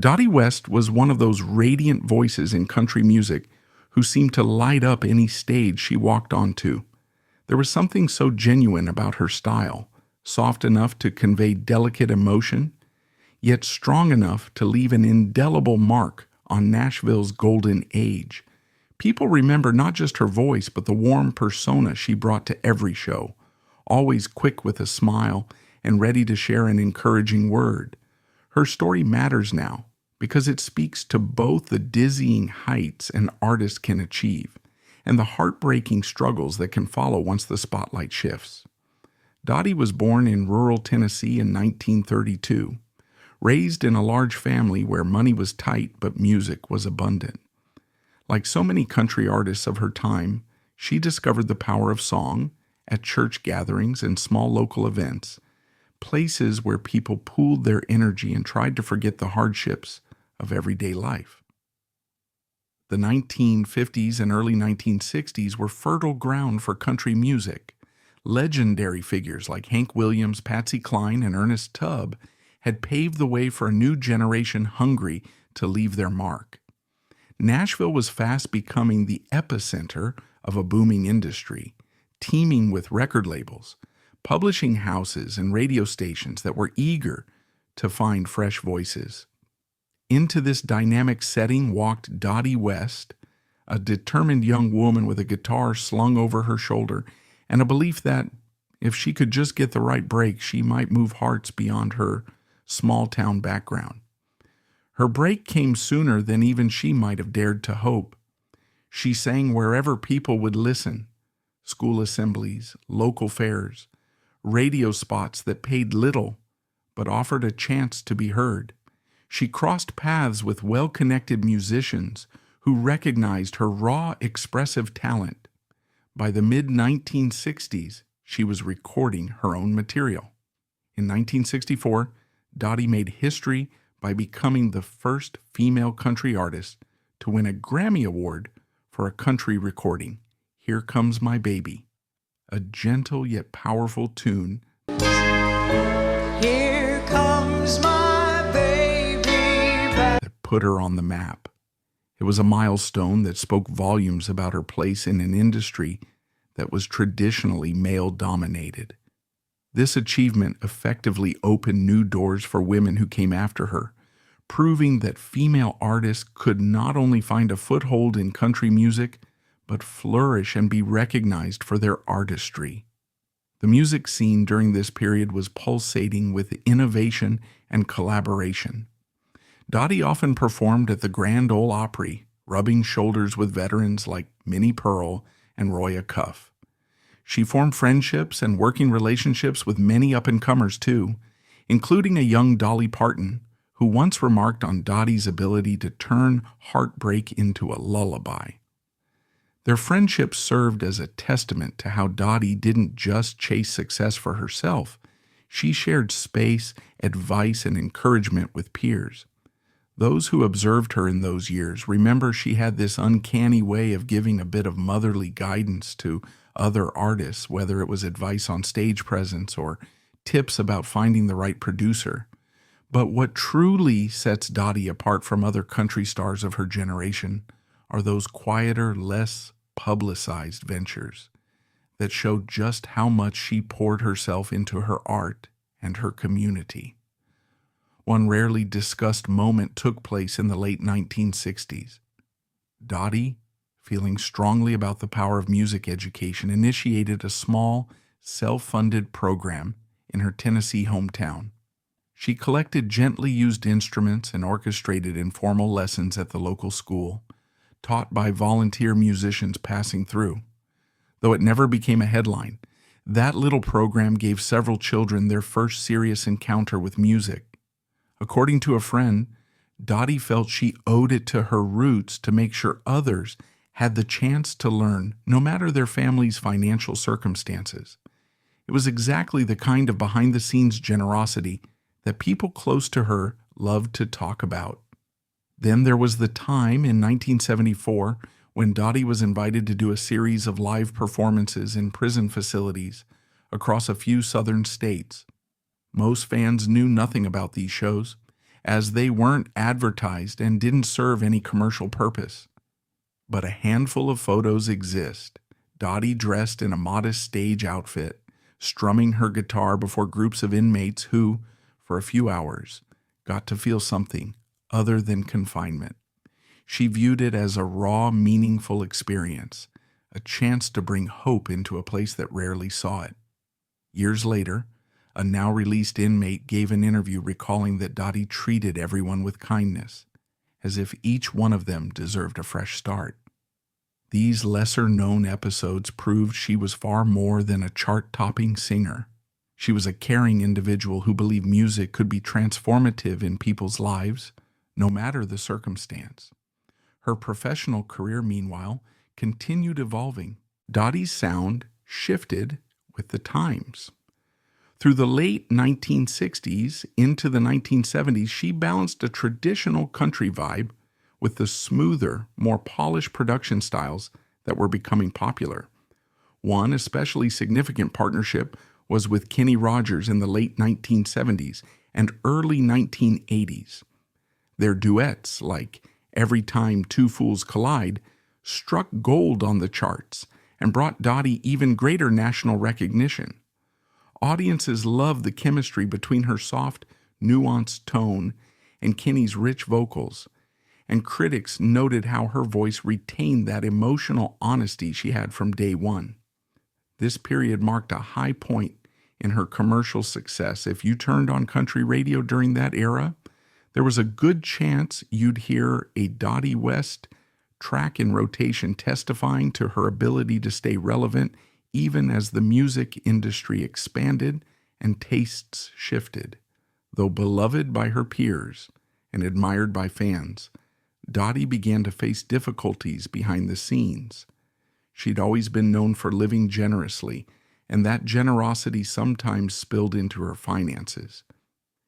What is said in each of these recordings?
Dottie West was one of those radiant voices in country music who seemed to light up any stage she walked onto. There was something so genuine about her style, soft enough to convey delicate emotion, yet strong enough to leave an indelible mark on Nashville's golden age. People remember not just her voice, but the warm persona she brought to every show, always quick with a smile and ready to share an encouraging word. Her story matters now because it speaks to both the dizzying heights an artist can achieve and the heartbreaking struggles that can follow once the spotlight shifts. Dottie was born in rural Tennessee in 1932, raised in a large family where money was tight but music was abundant. Like so many country artists of her time, she discovered the power of song at church gatherings and small local events, places where people pooled their energy and tried to forget the hardships of everyday life. The 1950s and early 1960s were fertile ground for country music. Legendary figures like Hank Williams, Patsy Cline, and Ernest Tubb had paved the way for a new generation hungry to leave their mark. Nashville was fast becoming the epicenter of a booming industry, teeming with record labels, publishing houses, and radio stations that were eager to find fresh voices. Into this dynamic setting walked Dottie West, a determined young woman with a guitar slung over her shoulder and a belief that if she could just get the right break, she might move hearts beyond her small-town background. Her break came sooner than even she might have dared to hope. She sang wherever people would listen, school assemblies, local fairs, radio spots that paid little but offered a chance to be heard. She crossed paths with well-connected musicians who recognized her raw, expressive talent. By the mid-1960s, she was recording her own material. In 1964, Dottie made history by becoming the first female country artist to win a Grammy Award for a country recording, Here Comes My Baby, a gentle yet powerful tune. Here comes my baby back. That put her on the map. It was a milestone that spoke volumes about her place in an industry that was traditionally male-dominated. This achievement effectively opened new doors for women who came after her, proving that female artists could not only find a foothold in country music, but flourish and be recognized for their artistry. The music scene during this period was pulsating with innovation and collaboration. Dottie often performed at the Grand Ole Opry, rubbing shoulders with veterans like Minnie Pearl and Roy Acuff. She formed friendships and working relationships with many up-and-comers too, including a young Dolly Parton, who once remarked on Dottie's ability to turn heartbreak into a lullaby. Their friendship served as a testament to how Dottie didn't just chase success for herself. She shared space, advice, and encouragement with peers. Those who observed her in those years remember she had this uncanny way of giving a bit of motherly guidance to other artists, whether it was advice on stage presence or tips about finding the right producer. But what truly sets Dottie apart from other country stars of her generation are those quieter, less publicized ventures that showed just how much she poured herself into her art and her community. One rarely discussed moment took place in the late 1960s. Dottie, feeling strongly about the power of music education, initiated a small, self-funded program in her Tennessee hometown. She collected gently used instruments and orchestrated informal lessons at the local school, taught by volunteer musicians passing through. Though it never became a headline, that little program gave several children their first serious encounter with music. According to a friend, Dottie felt she owed it to her roots to make sure others had the chance to learn, no matter their family's financial circumstances. It was exactly the kind of behind-the-scenes generosity that people close to her loved to talk about. Then there was the time in 1974 when Dottie was invited to do a series of live performances in prison facilities across a few southern states. Most fans knew nothing about these shows, as they weren't advertised and didn't serve any commercial purpose. But a handful of photos exist. Dottie dressed in a modest stage outfit, strumming her guitar before groups of inmates who, for a few hours, got to feel something other than confinement. She viewed it as a raw, meaningful experience, a chance to bring hope into a place that rarely saw it. Years later, a now-released inmate gave an interview recalling that Dottie treated everyone with kindness, as if each one of them deserved a fresh start. These lesser-known episodes proved she was far more than a chart-topping singer. She was a caring individual who believed music could be transformative in people's lives, no matter the circumstance. Her professional career, meanwhile, continued evolving. Dottie's sound shifted with the times. Through the late 1960s into the 1970s, she balanced a traditional country vibe with the smoother, more polished production styles that were becoming popular. One especially significant partnership was with Kenny Rogers in the late 1970s and early 1980s. Their duets, like Every Time Two Fools Collide, struck gold on the charts and brought Dottie even greater national recognition. Audiences loved the chemistry between her soft, nuanced tone and Kenny's rich vocals, and critics noted how her voice retained that emotional honesty she had from day one. This period marked a high point in her commercial success. If you turned on country radio during that era, there was a good chance you'd hear a Dottie West track in rotation testifying to her ability to stay relevant even as the music industry expanded and tastes shifted. Though beloved by her peers and admired by fans, Dottie began to face difficulties behind the scenes. She'd always been known for living generously, and that generosity sometimes spilled into her finances.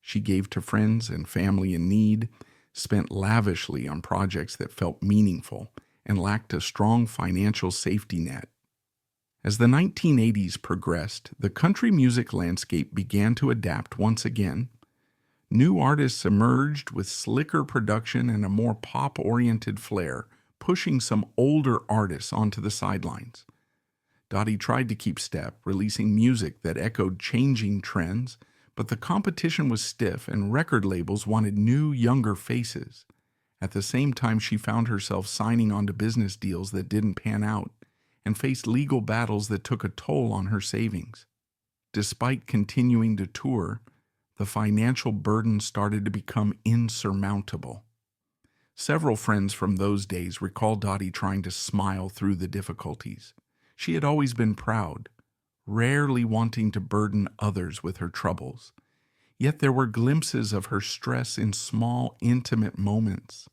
She gave to friends and family in need, spent lavishly on projects that felt meaningful, and lacked a strong financial safety net. As the 1980s progressed, the country music landscape began to adapt once again. New artists emerged with slicker production and a more pop-oriented flair, pushing some older artists onto the sidelines. Dottie tried to keep step, releasing music that echoed changing trends, but the competition was stiff and record labels wanted new, younger faces. At the same time, she found herself signing on to business deals that didn't pan out and faced legal battles that took a toll on her savings. Despite continuing to tour, the financial burden started to become insurmountable. Several friends from those days recall Dottie trying to smile through the difficulties. She had always been proud, rarely wanting to burden others with her troubles. Yet there were glimpses of her stress in small, intimate moments.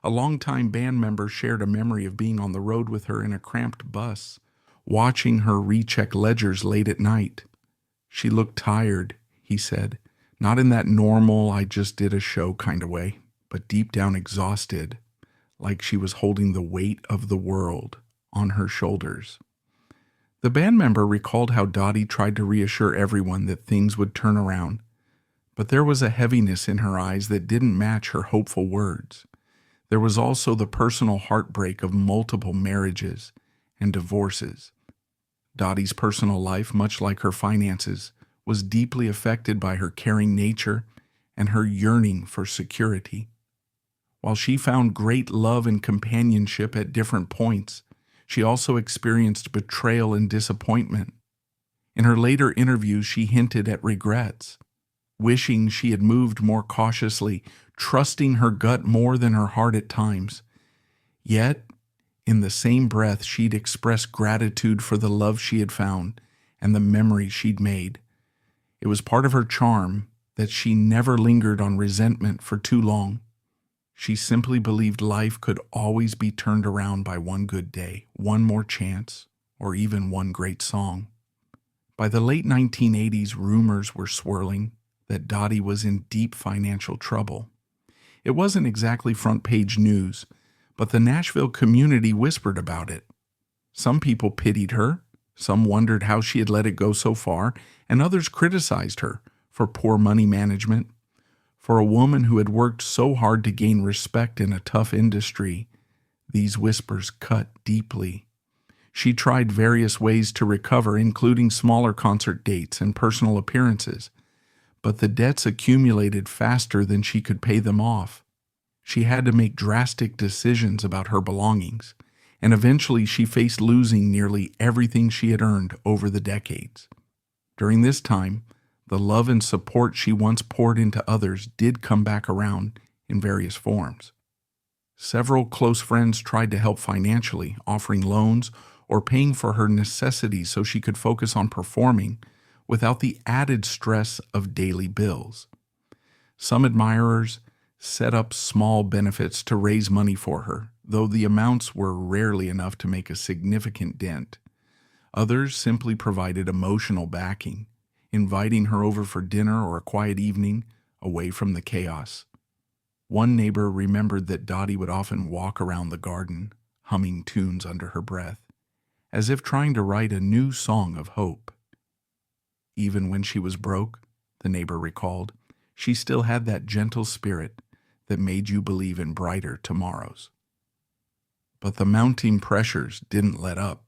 A longtime band member shared a memory of being on the road with her in a cramped bus, watching her recheck ledgers late at night. She looked tired, he said, not in that normal, I just did a show kind of way, but deep down exhausted, like she was holding the weight of the world on her shoulders. The band member recalled how Dottie tried to reassure everyone that things would turn around, but there was a heaviness in her eyes that didn't match her hopeful words. There was also the personal heartbreak of multiple marriages and divorces. Dottie's personal life, much like her finances, was deeply affected by her caring nature and her yearning for security. While she found great love and companionship at different points, she also experienced betrayal and disappointment. In her later interviews, she hinted at regrets, wishing she had moved more cautiously, trusting her gut more than her heart at times. Yet, in the same breath, she'd express gratitude for the love she had found and the memories she'd made. It was part of her charm that she never lingered on resentment for too long. She simply believed life could always be turned around by one good day, one more chance, or even one great song. By the late 1980s, rumors were swirling that Dottie was in deep financial trouble. It wasn't exactly front-page news, but the Nashville community whispered about it. Some people pitied her, some wondered how she had let it go so far, and others criticized her for poor money management. For a woman who had worked so hard to gain respect in a tough industry, these whispers cut deeply. She tried various ways to recover, including smaller concert dates and personal appearances, but the debts accumulated faster than she could pay them off. She had to make drastic decisions about her belongings, and eventually she faced losing nearly everything she had earned over the decades. During this time, the love and support she once poured into others did come back around in various forms. Several close friends tried to help financially, offering loans or paying for her necessities so she could focus on performing without the added stress of daily bills. Some admirers set up small benefits to raise money for her, though the amounts were rarely enough to make a significant dent. Others simply provided emotional backing, inviting her over for dinner or a quiet evening away from the chaos. One neighbor remembered that Dottie would often walk around the garden, humming tunes under her breath, as if trying to write a new song of hope. Even when she was broke, the neighbor recalled, she still had that gentle spirit that made you believe in brighter tomorrows. But the mounting pressures didn't let up.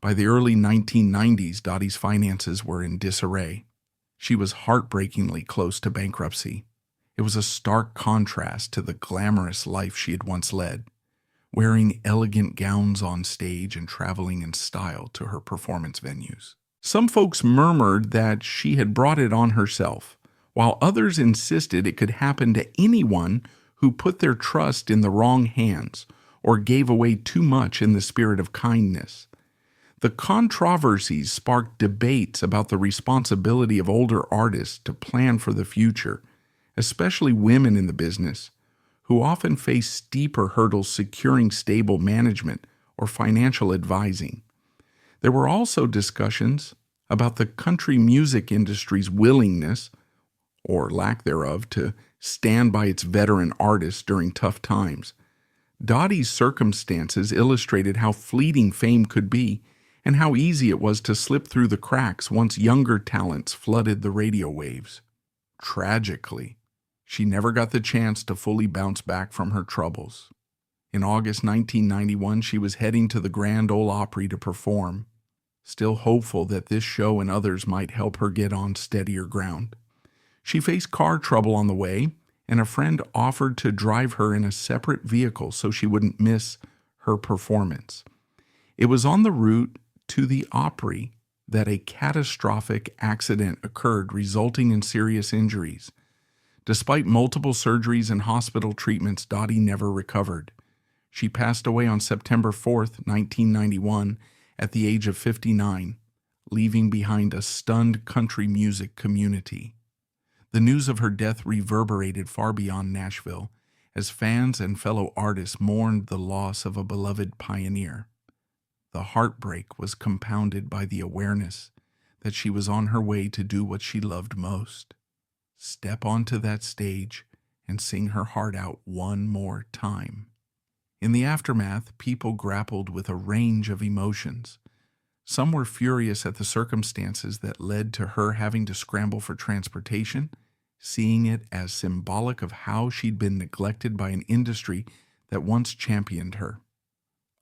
By the early 1990s, Dottie's finances were in disarray. She was heartbreakingly close to bankruptcy. It was a stark contrast to the glamorous life she had once led, wearing elegant gowns on stage and traveling in style to her performance venues. Some folks murmured that she had brought it on herself, while others insisted it could happen to anyone who put their trust in the wrong hands or gave away too much in the spirit of kindness. The controversies sparked debates about the responsibility of older artists to plan for the future, especially women in the business, who often face steeper hurdles securing stable management or financial advising. There were also discussions about the country music industry's willingness, or lack thereof, to stand by its veteran artists during tough times. Dottie's circumstances illustrated how fleeting fame could be and how easy it was to slip through the cracks once younger talents flooded the radio waves. Tragically, she never got the chance to fully bounce back from her troubles. In August 1991, she was heading to the Grand Ole Opry to perform, still hopeful that this show and others might help her get on steadier ground. She faced car trouble on the way, and a friend offered to drive her in a separate vehicle so she wouldn't miss her performance. It was on the route to the Opry that a catastrophic accident occurred, resulting in serious injuries. Despite multiple surgeries and hospital treatments, Dottie never recovered. She passed away on September 4th, 1991, at the age of 59, leaving behind a stunned country music community. The news of her death reverberated far beyond Nashville, as fans and fellow artists mourned the loss of a beloved pioneer. The heartbreak was compounded by the awareness that she was on her way to do what she loved most: step onto that stage and sing her heart out one more time. In the aftermath, people grappled with a range of emotions. Some were furious at the circumstances that led to her having to scramble for transportation, seeing it as symbolic of how she'd been neglected by an industry that once championed her.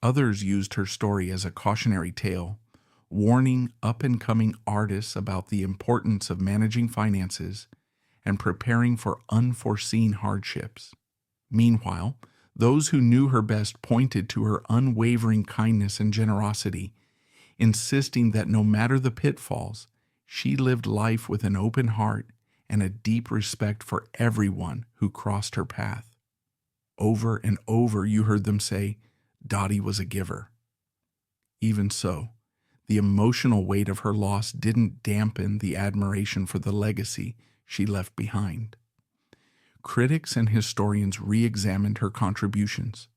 Others used her story as a cautionary tale, warning up-and-coming artists about the importance of managing finances and preparing for unforeseen hardships. Meanwhile, those who knew her best pointed to her unwavering kindness and generosity, insisting that no matter the pitfalls, she lived life with an open heart and a deep respect for everyone who crossed her path. Over and over you heard them say, Dottie was a giver. Even so, the emotional weight of her loss didn't dampen the admiration for the legacy she left behind. Critics and historians re-examined her contributions,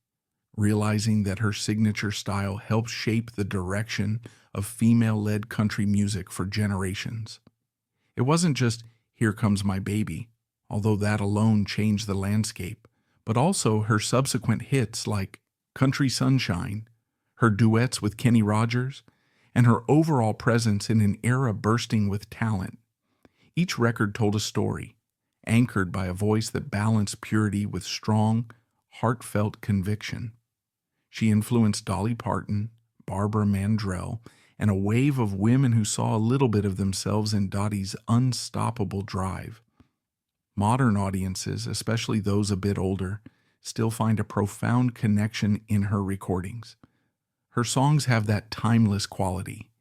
realizing that her signature style helped shape the direction of female-led country music for generations. It wasn't just "Here Comes My Baby," although that alone changed the landscape, but also her subsequent hits like Country Sunshine, her duets with Kenny Rogers, and her overall presence in an era bursting with talent. Each record told a story, anchored by a voice that balanced purity with strong, heartfelt conviction. She influenced Dolly Parton, Barbara Mandrell, and a wave of women who saw a little bit of themselves in Dottie's unstoppable drive. Modern audiences, especially those a bit older, still find a profound connection in her recordings. Her songs have that timeless quality,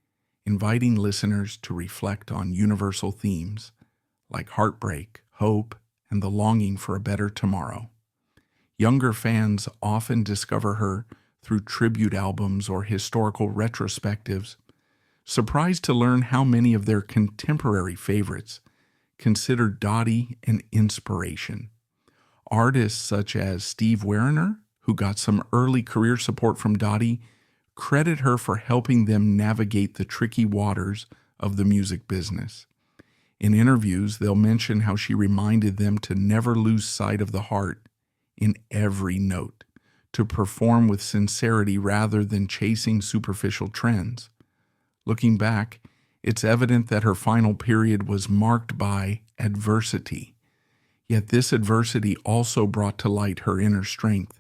inviting listeners to reflect on universal themes like heartbreak, hope, and the longing for a better tomorrow. Younger fans often discover her through tribute albums or historical retrospectives, surprised to learn how many of their contemporary favorites consider Dottie an inspiration. Artists such as Steve Werner, who got some early career support from Dottie, credit her for helping them navigate the tricky waters of the music business. In interviews, they'll mention how she reminded them to never lose sight of the heart in every note, to perform with sincerity rather than chasing superficial trends. Looking back, it's evident that her final period was marked by adversity. Yet this adversity also brought to light her inner strength.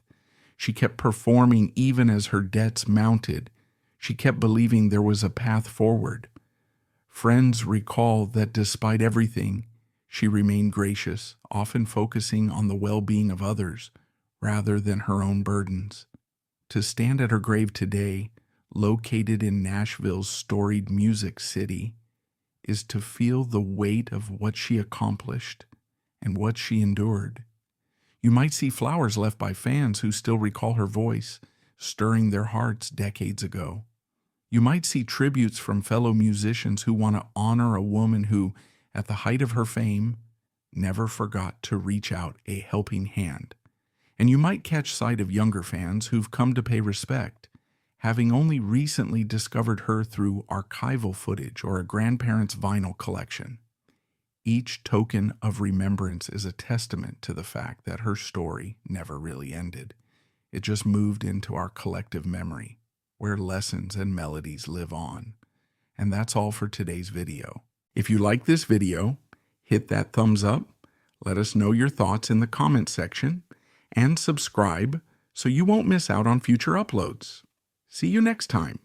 She kept performing even as her debts mounted. She kept believing there was a path forward. Friends recall that despite everything, she remained gracious, often focusing on the well-being of others rather than her own burdens. To stand at her grave today, located in Nashville's storied music city, is to feel the weight of what she accomplished and what she endured. You might see flowers left by fans who still recall her voice, stirring their hearts decades ago. You might see tributes from fellow musicians who want to honor a woman who, at the height of her fame, never forgot to reach out a helping hand. And you might catch sight of younger fans who've come to pay respect, having only recently discovered her through archival footage or a grandparent's vinyl collection. Each token of remembrance is a testament to the fact that her story never really ended. It just moved into our collective memory, where lessons and melodies live on. And that's all for today's video. If you like this video, hit that thumbs up, let us know your thoughts in the comment section, and subscribe so you won't miss out on future uploads. See you next time.